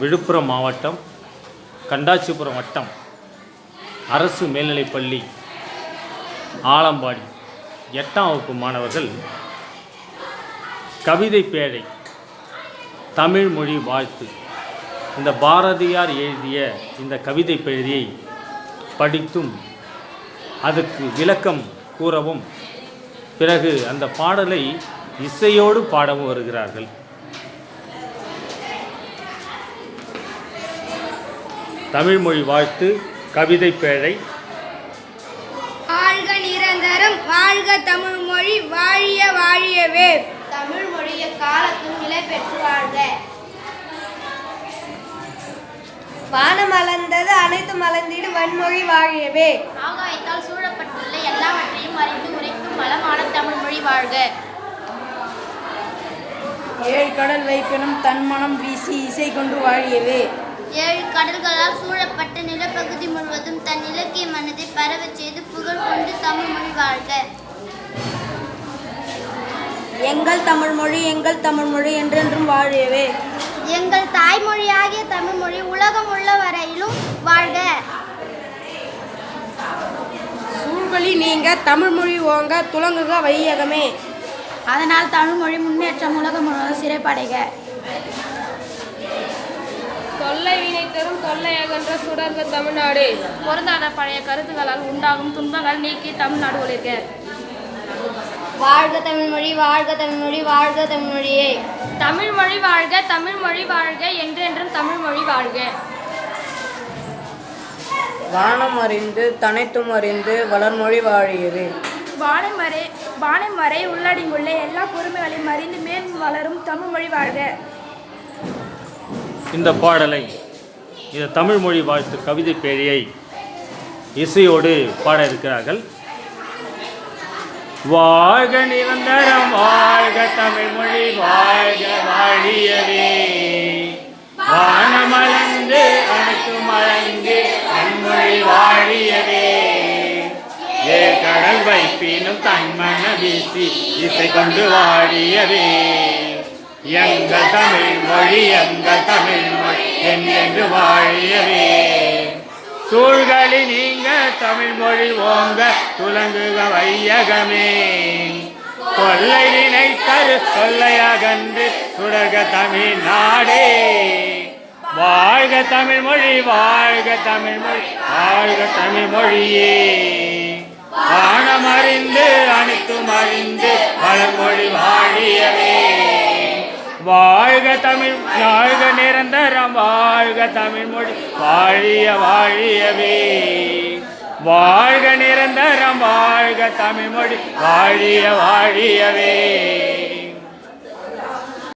விழுப்புரம் மாவட்டம் கண்டாச்சிபுரம் வட்டம் அரசு மேல்நிலைப்பள்ளி ஆலம்பாடி 8ஆம் வகுப்பு மாணவர்கள் கவிதை பேழை தமிழ் மொழி வாழ்த்து இந்த பாரதியார் எழுதிய இந்த கவிதை பேழையை படித்தும் அதுக்கு விளக்கம் கூறவும் பிறகு அந்த பாடலை இசையோடு பாடவும் வருகிறார்கள். தமிழ்மொழி வாழ்த்து கவிதை பேழை. வாழ்க நிரந்தரம் வாழ்க தமிழ்மொழி வாழிய வாழியவே. தமிழ்மொழி காலத்தும் நிலை பெற்று வாழ்க. வானம் மலர்ந்தது அனைத்து மலர்ந்திடும் வன்மொழி வாழியவே. ஆகாயத்தால் சூழப்பட்டுள்ள எல்லாவற்றையும் அறிந்து உரைக்கும் வளமான தமிழ்மொழி வாழ்க. ஏழு கடல் வைப்பினும் தன் மனம் வீசி இசை கொண்டு வாழியவே. 7 கடல்களால் சூழப்பட்ட நிலப்பகுதி முழுவதும் தன் இலக்கிய மனதை பரவச் செய்து புகழ் கொண்டு தமிழ்மொழி வாழ்க. எங்கள் தமிழ்மொழி என்றென்றும் வாழியவே. எங்கள் தாய்மொழியாகிய தமிழ்மொழி உலகம் உள்ள வரையிலும் வாழ்க. சூழ்வழி நீங்க தமிழ்மொழி ஓங்க துலங்குக வையகமே. அதனால் தமிழ்மொழி முன்னேற்றம் உலகம் முழுவதும் சிறைப்படைக. தொல்லை வினை தரும் தொல்லை அகன்ற சுடர்க தமிழ்நாடு. பொருந்தாத பழைய கருத்துக்களால் உண்டாகும் துன்பங்கள் நீக்கி தமிழ்நாடு ஒளிர்க. வாழ்க தமிழ்மொழி வாழ்க தமிழ்மொழி வாழ்க தமிழ்மொழியே. தமிழ்மொழி வாழ்க தமிழ்மொழி வாழ்க என்றென்றும் தமிழ்மொழி வாழ்க. வானம் அறிந்து தனைத்தும் அறிந்து வளர்மொழி வாழியது. வானம் வரை உள்ளடங்குள்ள எல்லா பொறுமைகளையும் அறிந்து மேலும் வளரும் தமிழ்மொழி வாழ்க. இந்த பாடலை இந்த தமிழ்மொழி வாழ்த்து கவிதை பேழையை இசையோடு பாட இருக்கிறார்கள். வாழ்க நிரந்தரம் வாழ்க தமிழ்மொழி வாழ்க வாழியவே. வானமளந்து அனைத்து மலர்ந்து தன்மொழி வாழியவே. கடல் வைப்பினும் தன்மன வீசி இசை கொண்டு வாழியவே. எங்கள் தமிழ்மொழி என்று வாழியவே. சூழ்களி நீங்க தமிழ்மொழி ஓங்க துலங்குக வையகமே. கொல்லை நினைத்தரு கொல்லையகன்று சுடர்க தமிழ்நாடே. வாழ்க தமிழ்மொழி வாழ்க தமிழ்மொழி வாழ்க தமிழ்மொழியே. வானம் அறிந்து அனைத்தும் அறிந்து வளர்மொழி வாழியவே. வாழ்க தமிழ் வாழ்க நிரந்தரம் வாழ்க தமிழ்மொழி வாழிய வாழியவே. வாழ்க நிரந்தரம் வாழ்க தமிழ்மொழி வாழிய வாழியவே.